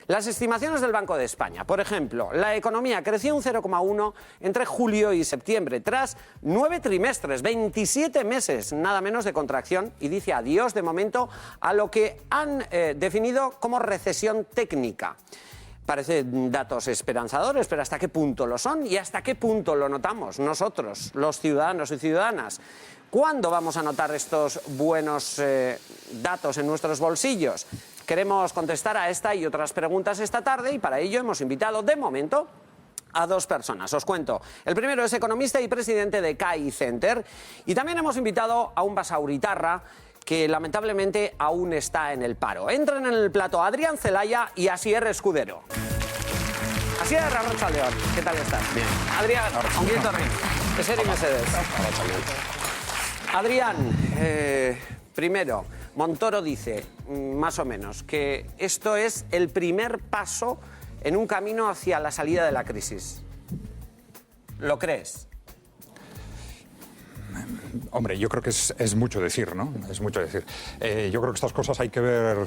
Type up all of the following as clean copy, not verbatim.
Las estimaciones del Banco de España, por ejemplo, la economía creció un 0,1 entre julio y septiembre, tras 9 trimestres, 27 meses, nada menos de contracción, y dice adiós de momento a lo que han definido como recesión técnica. Parecen datos esperanzadores, pero ¿hasta qué punto lo son? ¿Y hasta qué punto lo notamos nosotros, los ciudadanos y ciudadanas? ¿Cuándo vamos a notar estos buenos datos en nuestros bolsillos? Queremos contestar a esta y otras preguntas esta tarde y para ello hemos invitado, de momento, a dos personas. Os cuento. El primero es economista y presidente de CAI Center. Y también hemos invitado a un basauritarra que lamentablemente aún está en el paro. Entran en el plato Adrián Celaya y Asier Escudero. Asier, arratsaldeon. ¿Qué tal estás? Bien. Adrián, ongi etorri. Eser y Mercedes. Adrián, primero, Montoro dice, más o menos, que esto es el primer paso en un camino hacia la salida de la crisis. ¿Lo crees? Hombre, yo creo que es mucho decir, ¿no? Es mucho decir. Yo creo que estas cosas hay que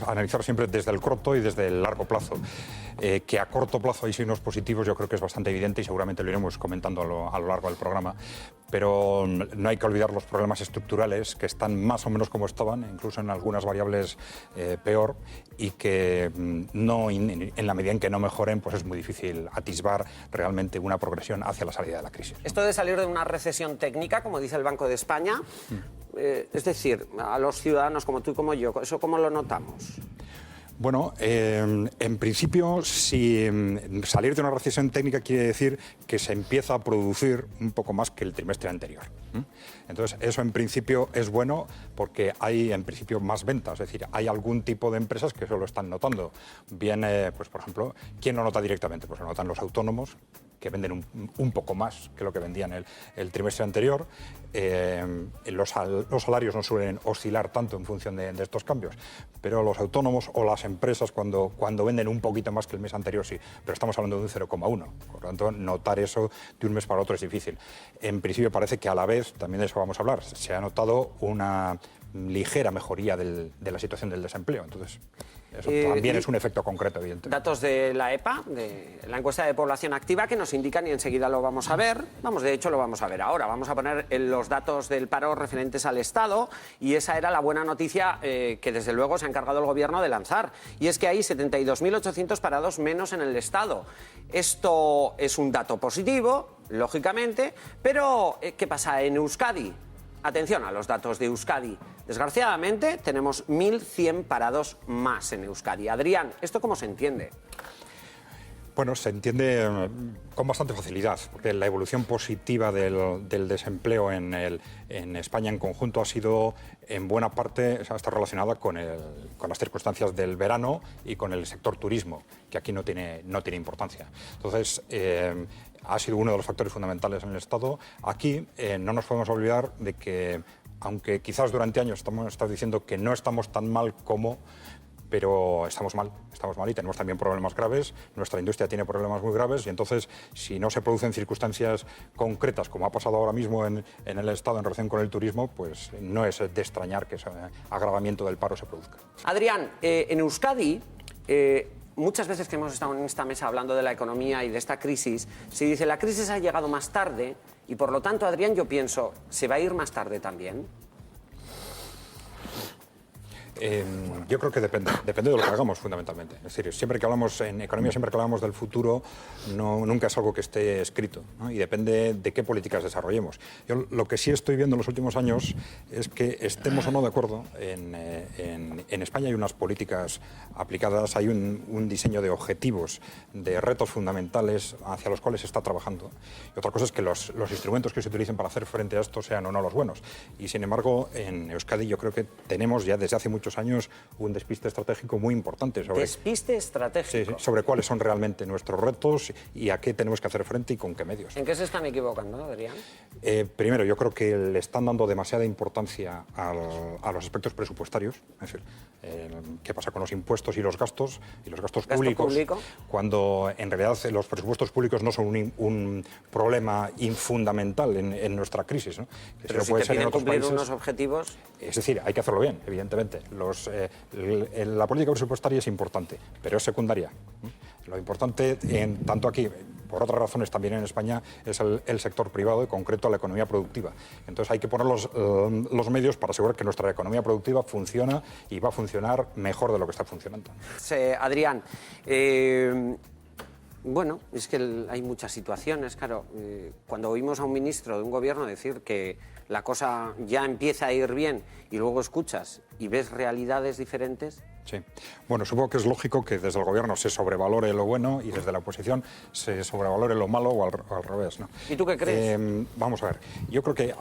analizar siempre desde el corto y desde el largo plazo. Que a corto plazo hay signos positivos, yo creo que es bastante evidente y seguramente lo iremos comentando a lo largo del programa. Pero no hay que olvidar los problemas estructurales que están más o menos como estaban, incluso en algunas variables peor, y que no, en la medida en que no mejoren, pues es muy difícil atisbar realmente una progresión hacia la salida de la crisis. Esto de salir de una recesión técnica, como dice el Banco de España, es decir, a los ciudadanos como tú y como yo, ¿eso cómo lo notamos? Bueno, en principio, si salir de una recesión técnica quiere decir que se empieza a producir un poco más que el trimestre anterior. Entonces, eso en principio es bueno porque hay en principio más ventas, es decir, hay algún tipo de empresas que eso lo están notando. Bien, pues por ejemplo, ¿quién lo nota directamente? Pues lo notan los autónomos, que venden un poco más que lo que vendían el trimestre anterior. Los salarios no suelen oscilar tanto en función de estos cambios, pero los autónomos o las empresas cuando venden un poquito más que el mes anterior sí, pero estamos hablando de un 0,1, por lo tanto notar eso de un mes para otro es difícil. En principio parece que a la vez, también de eso vamos a hablar, se ha notado una ligera mejoría de la situación del desempleo, entonces eso también es un efecto concreto, evidentemente. Datos de la EPA, de la encuesta de población activa, que nos indican, y enseguida lo vamos a ver, de hecho lo vamos a ver ahora, vamos a poner los datos del paro referentes al Estado, y esa era la buena noticia que desde luego se ha encargado el Gobierno de lanzar, y es que hay 72.800 parados menos en el Estado. Esto es un dato positivo, lógicamente, pero ¿qué pasa en Euskadi? Atención a los datos de Euskadi. Desgraciadamente, tenemos 1.100 parados más en Euskadi. Adrián, ¿esto cómo se entiende? Bueno, se entiende con bastante facilidad, porque la evolución positiva del desempleo en España en conjunto ha sido, en buena parte, está relacionada con las circunstancias del verano y con el sector turismo, que aquí no tiene importancia. Entonces, ha sido uno de los factores fundamentales en el Estado. Aquí no nos podemos olvidar de que, aunque quizás durante años estamos diciendo que no estamos tan mal como, pero estamos mal y tenemos también problemas graves, nuestra industria tiene problemas muy graves y entonces si no se producen circunstancias concretas como ha pasado ahora mismo en el Estado en relación con el turismo, pues no es de extrañar que ese agravamiento del paro se produzca. Adrián, en Euskadi, muchas veces que hemos estado en esta mesa hablando de la economía y de esta crisis, se dice la crisis ha llegado más tarde y por lo tanto, Adrián, yo pienso, ¿se va a ir más tarde también? Yo creo que depende de lo que hagamos fundamentalmente. Es decir, siempre que hablamos en economía, siempre que hablamos del futuro, nunca es algo que esté escrito, ¿no? Y depende de qué políticas desarrollemos. Yo lo que sí estoy viendo en los últimos años es que estemos o no de acuerdo, en España hay unas políticas aplicadas, hay un diseño de objetivos, de retos fundamentales hacia los cuales se está trabajando. Y otra cosa es que los instrumentos que se utilicen para hacer frente a esto sean o no los buenos. Y sin embargo, en Euskadi yo creo que tenemos ya desde hace muchos años un despiste estratégico muy importante sobre, ¿Despiste estratégico? Sí, sobre cuáles son realmente nuestros retos y a qué tenemos que hacer frente y con qué medios. ¿En qué se están equivocando, Adrián? Primero, yo creo que le están dando demasiada importancia a los aspectos presupuestarios, es decir, qué pasa con los impuestos y los gastos públicos, cuando en realidad los presupuestos públicos no son un problema fundamental en nuestra crisis, ¿no? Pero si te piden cumplir unos objetivos... Es decir, hay que hacerlo bien, evidentemente. la política presupuestaria es importante, pero es secundaria. Lo importante, tanto aquí, por otras razones también en España, es el sector privado, en concreto la economía productiva. Entonces hay que poner los medios para asegurar que nuestra economía productiva funciona y va a funcionar mejor de lo que está funcionando. Adrián, bueno, es que hay muchas situaciones, claro. Cuando oímos a un ministro de un gobierno decir que la cosa ya empieza a ir bien y luego escuchas y ves realidades diferentes... Sí. Bueno, supongo que es lógico que desde el gobierno se sobrevalore lo bueno y desde la oposición se sobrevalore lo malo o al revés, ¿no? ¿Y tú qué crees? Vamos a ver. Yo creo que,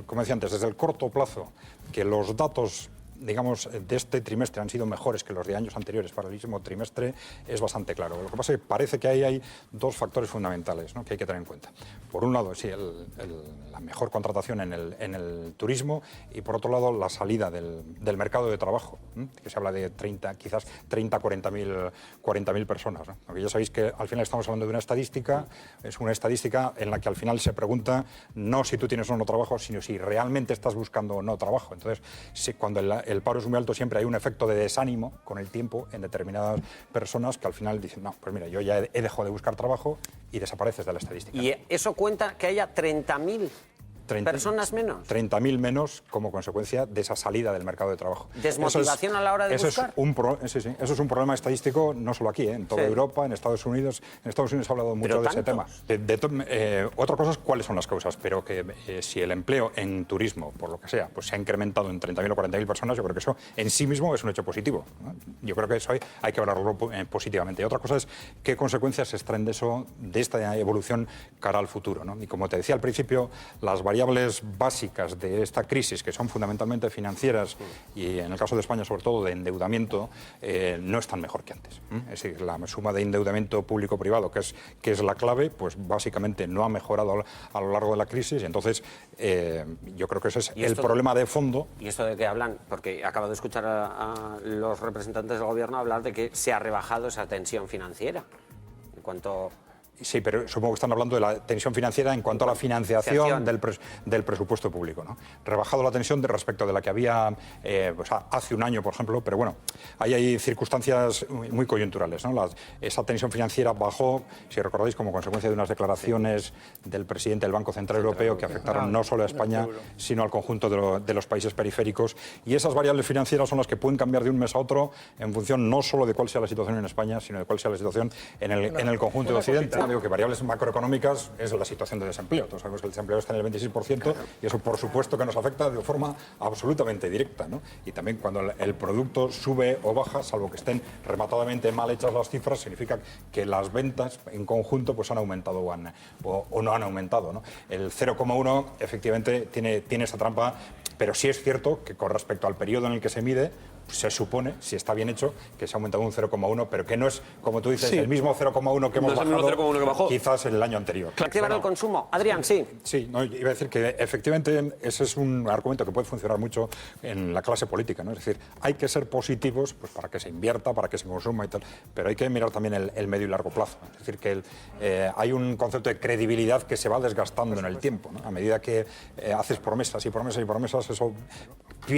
como decía antes, desde el corto plazo, que los datos, digamos, de este trimestre han sido mejores que los de años anteriores para el mismo trimestre, es bastante claro. Lo que pasa es que parece que ahí hay dos factores fundamentales, ¿no?, que hay que tener en cuenta. Por un lado, sí, la mejor contratación en el turismo, y por otro lado, la salida del mercado de trabajo, que se habla de 40.000 personas, ¿no? Porque ya sabéis que al final estamos hablando de una estadística, es una estadística en la que al final se pregunta no si tú tienes o no trabajo, sino si realmente estás buscando o no trabajo. Entonces, cuando el paro es muy alto, siempre hay un efecto de desánimo con el tiempo en determinadas personas que al final dicen, no, pues mira, yo ya he dejado de buscar trabajo, y desapareces de la estadística. ¿Y eso cuenta que haya 30.000 personas menos? 30.000 menos como consecuencia de esa salida del mercado de trabajo. ¿Desmotivación a la hora de buscar? Eso es un problema estadístico, no solo aquí, en toda Europa, en Estados Unidos. En Estados Unidos se ha hablado mucho de ese tema. Otra cosa es cuáles son las causas, pero que si el empleo en turismo, por lo que sea, pues se ha incrementado en 30.000 o 40.000 personas, yo creo que eso en sí mismo es un hecho positivo, ¿no? Yo creo que eso hay que valorarlo positivamente. Y otra cosa es qué consecuencias se extraen de esta evolución cara al futuro, ¿no? Y como te decía al principio, las variables básicas de esta crisis, que son fundamentalmente financieras y en el caso de España sobre todo de endeudamiento, no están mejor que antes. Es decir, la suma de endeudamiento público-privado, que es la clave, pues básicamente no ha mejorado a lo largo de la crisis, y entonces yo creo que ese es el problema de fondo. ¿Y esto de qué hablan? Porque acabo de escuchar a los representantes del gobierno hablar de que se ha rebajado esa tensión financiera. En cuanto... Sí, pero supongo que están hablando de la tensión financiera en cuanto a la financiación del presupuesto público, ¿no? Rebajado la tensión respecto de la que había hace un año, por ejemplo, pero bueno, ahí hay circunstancias muy coyunturales, ¿no? Esa tensión financiera bajó, si recordáis, como consecuencia de unas declaraciones del presidente del Banco Central Europeo que afectaron no solo a España, sino al conjunto de los países periféricos. Y esas variables financieras son las que pueden cambiar de un mes a otro en función no solo de cuál sea la situación en España, sino de cuál sea la situación en el conjunto de Occidente. Digo que variables macroeconómicas es la situación de desempleo. Todos sabemos que el desempleo está en el 26%, y eso por supuesto que nos afecta de forma absolutamente directa, ¿no? Y también cuando el producto sube o baja, salvo que estén rematadamente mal hechas las cifras, significa que las ventas en conjunto pues han aumentado o no han aumentado, ¿no? El 0,1 efectivamente tiene esa trampa, pero sí es cierto que con respecto al periodo en el que se mide, se supone, si está bien hecho, que se ha aumentado un 0,1, pero que no es, como tú dices, el mismo 0,1 que hemos bajado, quizás en el año anterior. Activar el consumo. Adrián, sí. Sí, no, iba a decir que efectivamente ese es un argumento que puede funcionar mucho en la clase política, ¿no? Es decir, hay que ser positivos pues, para que se invierta, para que se consuma y tal, pero hay que mirar también el medio y largo plazo. Es decir, que hay un concepto de credibilidad que se va desgastando en el tiempo, ¿no? A medida que haces promesas y promesas y promesas, eso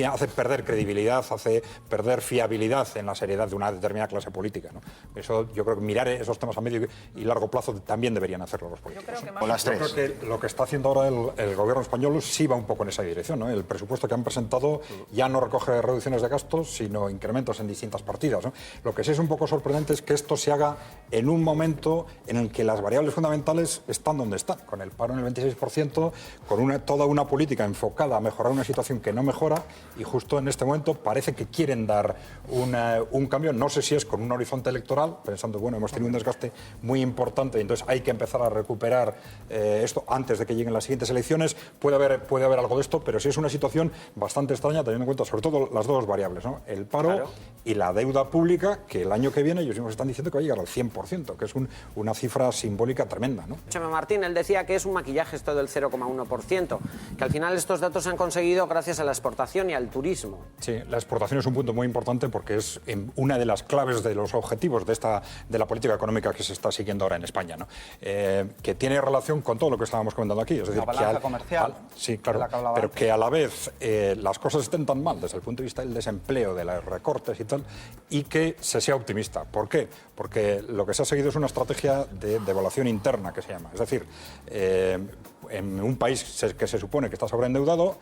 hace perder credibilidad, hace perder fiabilidad en la seriedad de una determinada clase política, ¿no? Eso yo creo que mirar esos temas a medio y largo plazo también deberían hacerlo los políticos. Yo creo que lo que está haciendo ahora el gobierno español sí va un poco en esa dirección, ¿no? El presupuesto que han presentado ya no recoge reducciones de gastos, sino incrementos en distintas partidas, ¿no? Lo que sí es un poco sorprendente es que esto se haga en un momento en el que las variables fundamentales están donde están, con el paro en el 26%, con toda una política enfocada a mejorar una situación que no mejora, y justo en este momento parece que quieren dar un cambio. No sé si es con un horizonte electoral, pensando, bueno, hemos tenido un desgaste muy importante y entonces hay que empezar a recuperar esto antes de que lleguen las siguientes elecciones. Puede haber algo de esto, pero sí es una situación bastante extraña, teniendo en cuenta sobre todo las dos variables, ¿no? El paro y la deuda pública, que el año que viene ellos mismos están diciendo que va a llegar al 100%. 0,1%, que es una cifra simbólica tremenda, ¿no? Chema Martín, él decía que es un maquillaje esto del 0,1%, que al final estos datos se han conseguido gracias a la exportación y al turismo. Sí, la exportación es un punto muy importante porque es una de las claves de los objetivos de la política económica que se está siguiendo ahora en España, ¿no? Que tiene relación con todo lo que estábamos comentando aquí. Es decir, la balanza comercial. Sí, claro, pero que a la vez las cosas estén tan mal desde el punto de vista del desempleo, de los recortes y tal, y que se sea optimista. ¿Por qué? Porque lo que se ha seguido es una estrategia de devaluación interna, que se llama. Es decir, en un país que se supone que está sobreendeudado,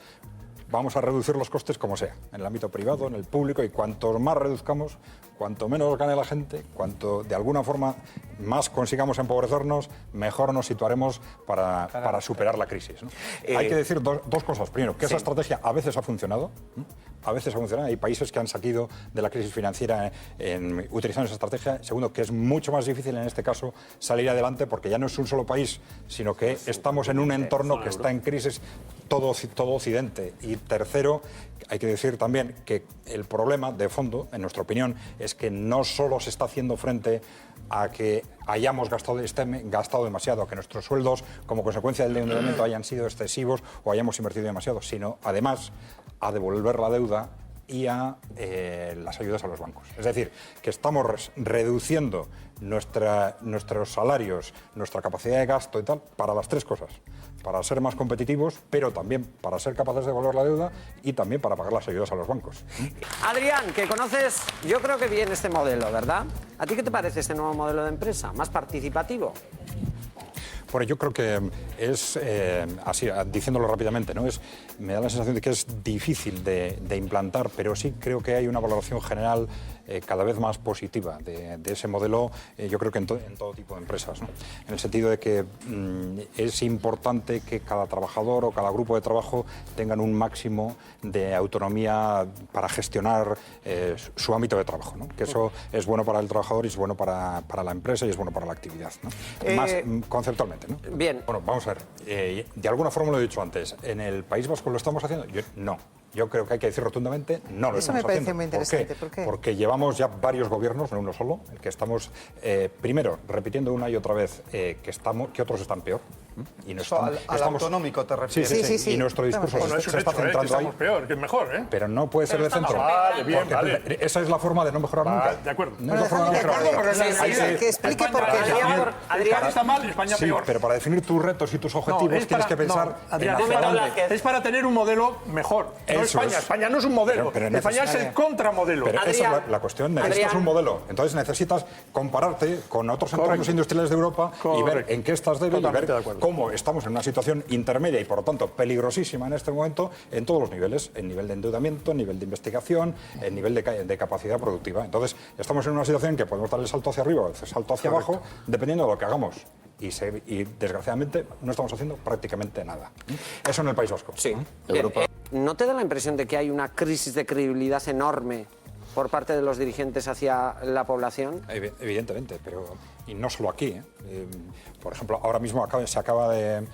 vamos a reducir los costes como sea, en el ámbito privado, en el público, y cuanto más reduzcamos, cuanto menos gane la gente, cuanto de alguna forma más consigamos empobrecernos, mejor nos situaremos para superar la crisis, ¿no? Hay que decir dos cosas. Primero, que esa estrategia a veces ha funcionado. A veces ha funcionado. Hay países que han salido de la crisis financiera utilizando esa estrategia. Segundo, que es mucho más difícil en este caso salir adelante porque ya no es un solo país, sino que estamos en un entorno que está en crisis, todo Occidente. Y tercero, hay que decir también que el problema de fondo, en nuestra opinión, es que no solo se está haciendo frente a que hayamos gastado demasiado, a que nuestros sueldos, como consecuencia del endeudamiento, hayan sido excesivos o hayamos invertido demasiado, sino además a devolver la deuda y a las ayudas a los bancos. Es decir, que estamos reduciendo nuestros salarios, nuestra capacidad de gasto y tal, para las tres cosas. Para ser más competitivos, pero también para ser capaces de devolver la deuda y también para pagar las ayudas a los bancos. Adrián, que conoces, yo creo que bien este modelo, ¿verdad? ¿A ti qué te parece este nuevo modelo de empresa? ¿Más participativo? Bueno, yo creo que es, así, diciéndolo rápidamente, ¿no? Me da la sensación de que es difícil de implantar, pero sí creo que hay una valoración general cada vez más positiva de ese modelo, yo creo que en todo tipo de empresas, ¿no? En el sentido de que es importante que cada trabajador o cada grupo de trabajo tengan un máximo de autonomía para gestionar su ámbito de trabajo, ¿no? Que eso es bueno para el trabajador y es bueno para la empresa y es bueno para la actividad, ¿no? Más conceptualmente, ¿no? Bien. Bueno, vamos a ver. De alguna forma lo he dicho antes. ¿En el País Vasco lo estamos haciendo? No. Yo creo que hay que decir rotundamente, no lo estamos haciendo. Eso me parece muy interesante. ¿Por qué? Porque llevamos ya varios gobiernos, no uno solo, el que estamos, primero, repitiendo una y otra vez que otros están peor. Y no al autonómico te refieres. Sí. Y nuestro discurso se está centrando que estamos ahí. peor, que es mejor, ¿eh? Pero no puede ser de centro. Vale, bien, vale. Esa es la forma de no mejorar nunca. De acuerdo. No es la forma de no mejorar. Que explique por qué. Adrián está mal, España peor. Pero para definir tus retos y tus objetivos tienes que pensar es para tener un modelo mejor. No España. España no es un modelo. España es el contramodelo. Pero esa es la cuestión. Necesitas un modelo. Entonces necesitas compararte con otros entornos industriales de Europa y ver en qué estás débil y ver cómo estamos en una situación intermedia y por lo tanto peligrosísima en este momento en todos los niveles, en nivel de endeudamiento, en nivel de investigación, en nivel de capacidad productiva. Entonces estamos en una situación en que podemos dar el salto hacia arriba o el salto hacia abajo dependiendo de lo que hagamos. Y desgraciadamente no estamos haciendo prácticamente nada. Eso en el País Vasco. Sí. ¿No te da la impresión de que hay una crisis de credibilidad enorme por parte de los dirigentes hacia la población? Evidentemente, y no solo aquí. Por ejemplo, ahora mismo se acaba de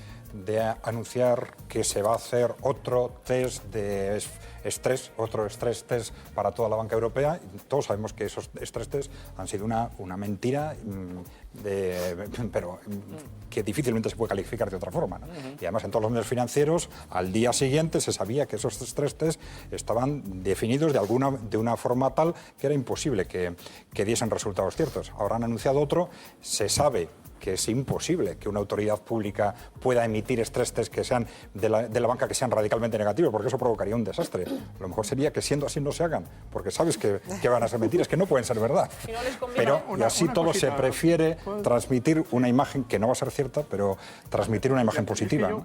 anunciar que se va a hacer otro test de otro stress test para toda la banca europea. Todos sabemos que esos stress test han sido una mentira, pero que difícilmente se puede calificar de otra forma, ¿no? Y además en todos los medios financieros, al día siguiente se sabía que esos stress test estaban definidos de una forma tal que era imposible que diesen resultados ciertos. Ahora han anunciado otro, se sabe que es imposible que una autoridad pública pueda emitir stress test que sean de la banca que sean radicalmente negativos, porque eso provocaría un desastre. Lo mejor sería que siendo así no se hagan, porque sabes que van a ser mentiras, que no pueden ser verdad. Pero y así todo se prefiere transmitir una imagen que no va a ser cierta, pero transmitir una imagen positiva, ¿no?